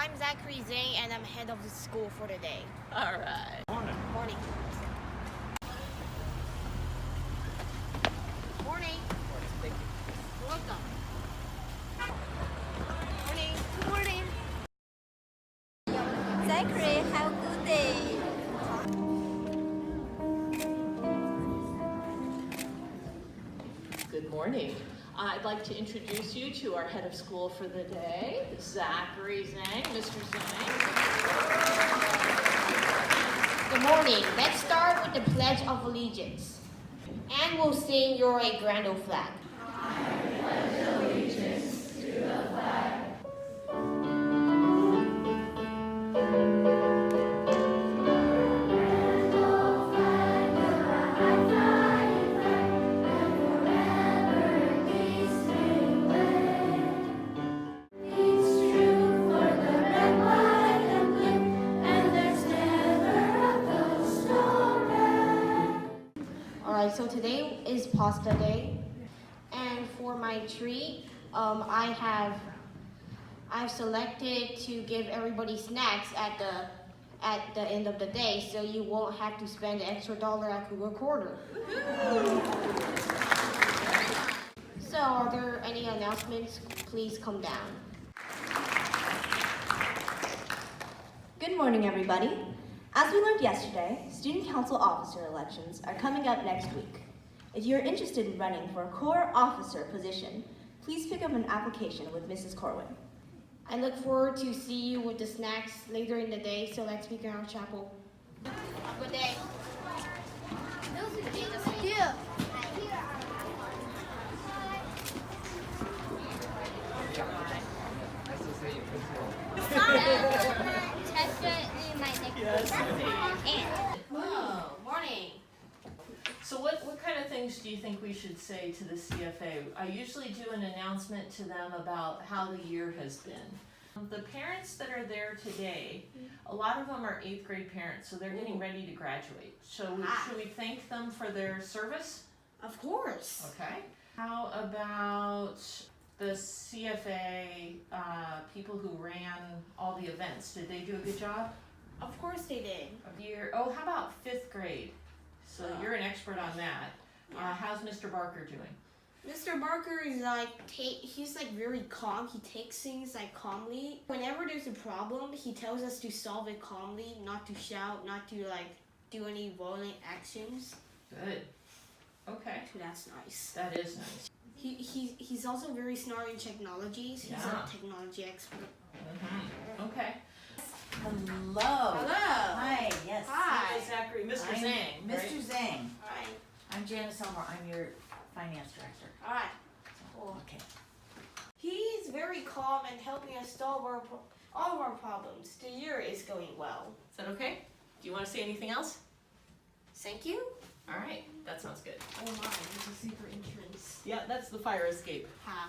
I'm Zachary Zhang, and I'm head of the school for the day. All right. Morning. Morning. Morning. Thank you. You're welcome. Morning. Good morning. Zachary, have a good day. Good morning. I'd like to introduce you to our head of school for the day, Zachary Zhang. Mr. Zhang. Good morning. Let's start with the Pledge of Allegiance. And we'll sing your a grand old flag. Alright, so today is pasta day, and for my treat, I've selected to give everybody snacks at the end of the day, so you won't have to spend an extra $1 at Cougar Quarter. So, are there any announcements? Please come down. Good morning, everybody. As we learned yesterday, student council officer elections are coming up next week. If you're interested in running for a core officer position, please pick up an application with Mrs. Corwin. I look forward to see you with the snacks later in the day, so let's begin our chapel. Good day. Yeah. Oh, morning. So what kind of things do you think we should say to the CFA? I usually do an announcement to them about how the year has been. The parents that are there today, a lot of them are 8th grade parents, so they're getting ready to graduate. So should we thank them for their service? Of course. Okay. How about the CFA people who ran all the events? Did they do a good job? Of course they did. Oh, how about 5th grade? So you're an expert on that. Yeah. How's Mr. Barker doing? Mr. Barker is he's very calm. He takes things calmly. Whenever there's a problem, he tells us to solve it calmly, not to shout, not to do any violent actions. Good. Okay. So that's nice. That is nice. He's also very smart in technologies. He's Yeah. a technology expert. Okay. Hello. Hello. Hi, yes. Hi. Zachary, Mr. I'm Zhang. Mr. Zhang. Alright. I'm Janice Elmore. I'm your finance director. Alright. Cool. Okay. He's very calm and helping us solve all of our problems. The year is going well. Is that okay? Do you want to say anything else? Thank you. All right. That sounds good. Oh my, there's a secret entrance. Yeah, that's the fire escape. Ha.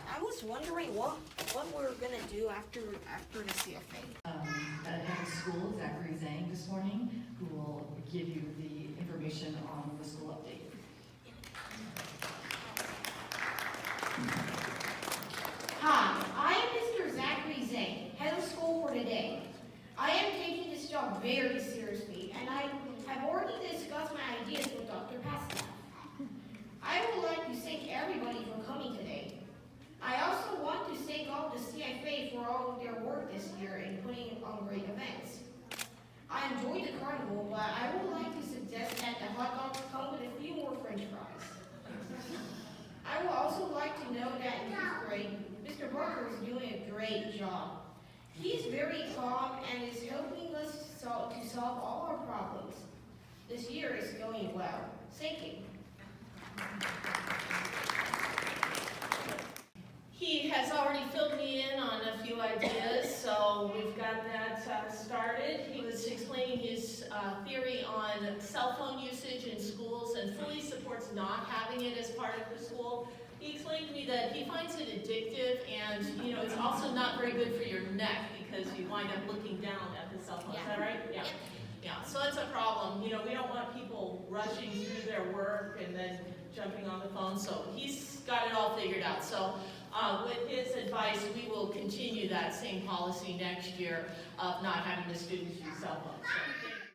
I was wondering what we're gonna do after the CFA. The head of school, Zachary Zhang, this morning, who will give you the information on the school update. Hi, I am Mr. Zachary Zhang, head of school for today. I am taking this job very seriously, and I have already discussed my ideas with Dr. Pascal. I would like to thank everybody for coming today. I also want to thank all the CFA for all of their work this year in putting on great events. I enjoyed the carnival, but I would like to suggest that the hot dogs come with a few more french fries. I would also like to know that in 5th grade, Mr. Barker is doing a great job. He's very calm and is helping us to solve all our problems. This year is going well. Thank you. He has already filled me in on a few ideas, so we've got that started. He was explaining his theory on cell phone usage in schools and fully supports not having it as part of the school. He explained to me that he finds it addictive and, it's also not very good for your neck because you wind up looking down at the cell phone. Is that right? Yeah. Yeah, so that's a problem. We don't want people rushing through their work and then jumping on the phone, so he's got it all figured out. So With his advice, we will continue that same policy next year of not having the students use cell phones.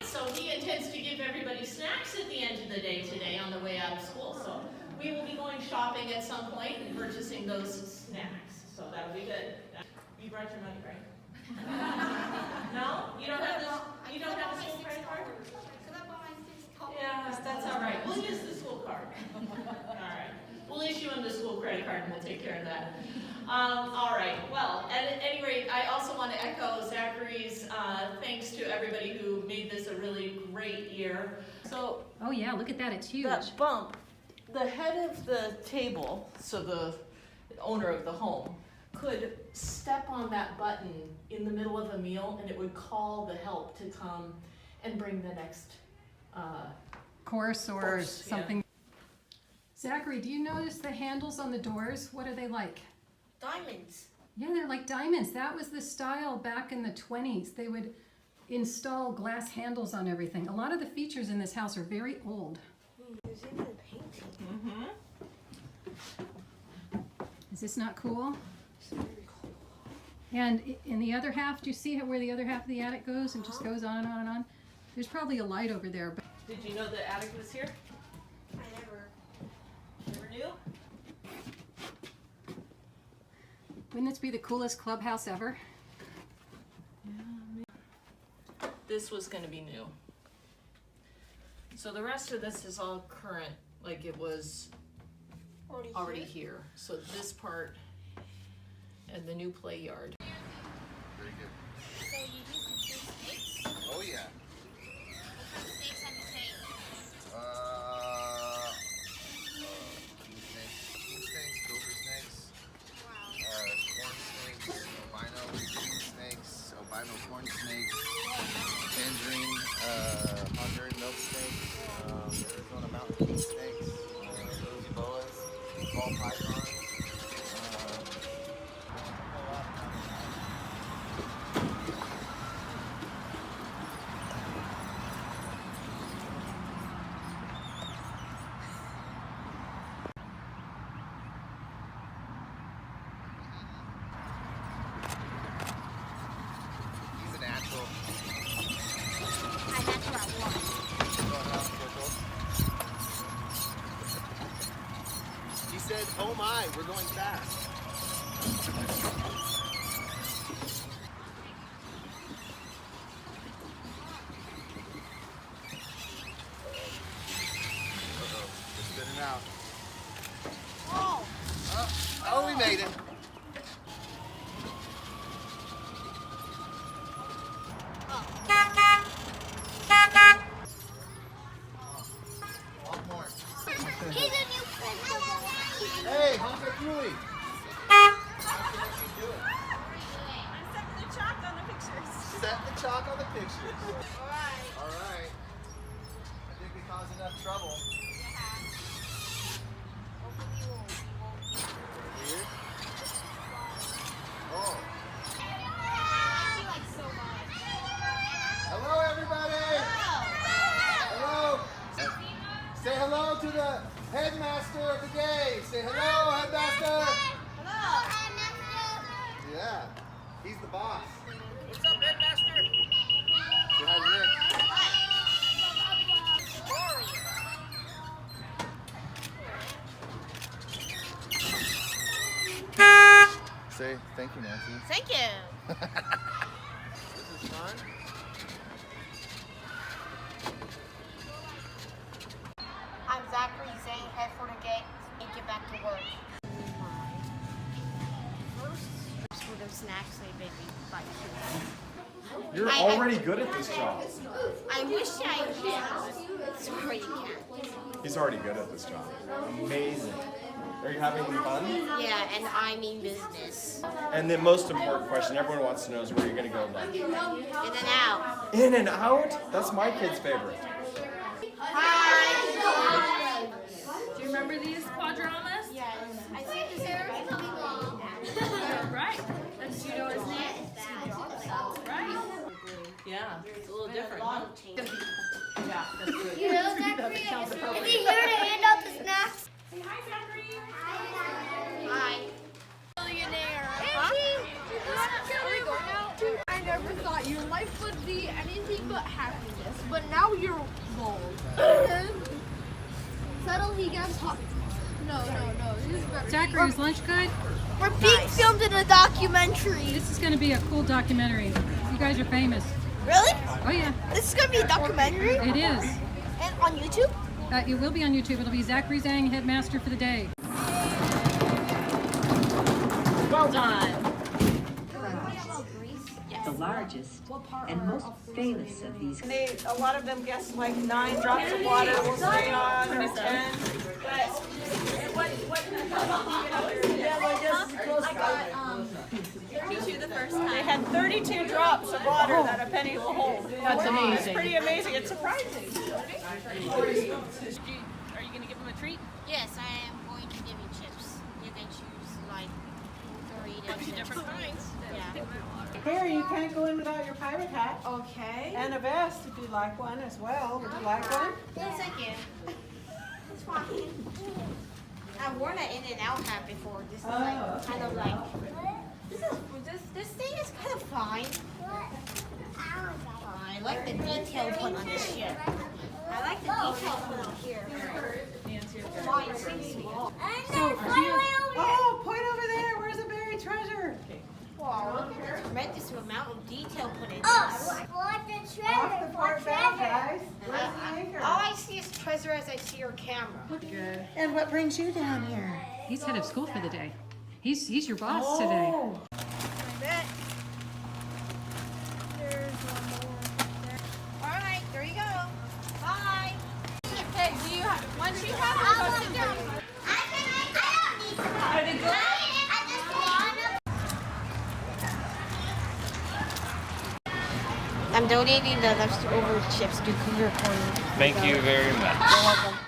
So he intends to give everybody snacks at the end of the day today on the way out of school. So we will be going shopping at some point and purchasing those snacks. So that'll be good. You brought your money, right? No? You don't have this? You don't have a school credit card? Yeah, that's all right. We'll use the school card. All right. We'll issue him the school credit card and we'll take care of that. All right. Well, at any rate, I also want to echo Zachary's thanks to everybody who made this a really great year. So, Oh yeah, look at that, it's huge. that bump, the head of the table, so the owner of the home, could step on that button in the middle of a meal and it would call the help to come and bring the next Course or Course, yeah. something. Zachary, do you notice the handles on the doors? What are they like? Diamonds. Yeah, they're like diamonds. That was the style back in the 20s. They would install glass handles on everything. A lot of the features in this house are very old. There's even a painting. Is this not cool? And in the other half, do you see where the other half of the attic goes? It just goes on and on and on. There's probably a light over there, but Did you know the attic was here? I never. Never knew? wouldn't this be the coolest clubhouse ever? This was gonna be new. So the rest of this is all current, like it was already here. So this part and the new play yard. Very good. So you use the snakes? Oh yeah. What kind of snakes have you taken? King snakes, gopher snakes, Wow. corn snakes, albino green snakes, albino corn snakes, tangerine, Honduran milk snakes, Arizona mountain king snakes, rosy boas, ball pythons. He's a natural. I had to write one. Going around circles. He said, "Oh my, we're going fast." Uh-oh, we're spinning out. Oh. Oh, we made it. One more. He's a new principal. Hey, Hunter Julie. I'm setting the chalk on the pictures. Set the chalk on the pictures. Alright. All right. I think we caused enough trouble. Hopefully you won't. Here. Oh. Thank you like so much. Hello, everybody. Hello. Say hello to the headmaster of the day. Say hello, headmaster. Yeah, he's the boss. What's up, headmaster? Say hi to Nick. Say thank you, Nancy. Thank you. This is fun. I'm Zachary Zane, head for the gate, and get back to work. First, for the snacks they made me buy two. You're already good at this job. I wish I could. Sorry, you can't. He's already good at this job. Amazing. Are you having fun? Yeah, and I mean business. And the most important question everyone wants to know is where you're going to go to lunch. In and out. In and out? That's my kid's favorite. Hi. Do you remember these quadramas? Yes. I see the Sarah's coming along. Right. That's Judo's name. Right. Yeah, it's a little different, huh? Yeah, that's good. You know, Zachary, is he here to hand out the snacks? Say hi, Zachary. Hi. never thought your life would be anything but happiness, but now you're bald. Settle, he gets hot. No, this is better. Zachary, is lunch good? We're being filmed in a documentary. This is going to be a cool documentary. You guys are famous. Really? Oh yeah, This is gonna be a documentary? it is. And on YouTube? It will be on YouTube. It'll be Zachary Zhang, headmaster for the day. Well done. The largest and most famous of these. A lot of them guess like 9 drops of water will stay on, or 10. They had 32 drops of water that a penny will hold. That's amazing. It's pretty amazing. It's surprising. Are you gonna give him a treat? Yes, I am going to give you chips. You can choose like Doritos. Bunch of different kinds. Yeah. Here, you can't go in without your pirate hat. Okay. And a vest if you'd like one as well. Would you like one? Yes, I can. It's fine. I've worn an in and out hat before. This is like kind of like. This thing is kind of fine. I like the detail put on this ship. I like the detail put on here. Mine seems small. Oh, point over there. Where's the buried treasure? Wow, look at the tremendous amount of detail put in this. Off the port bow, guys. Where's the anchor? All I see is treasure as I see your camera. Good. And what brings you down here? He's head of school for the day. He's your boss today. Oh. All right, there you go. Bye. Hey, once you have it, go sit down. I'm donating the leftover chips to your corner. Thank you very much. You're welcome.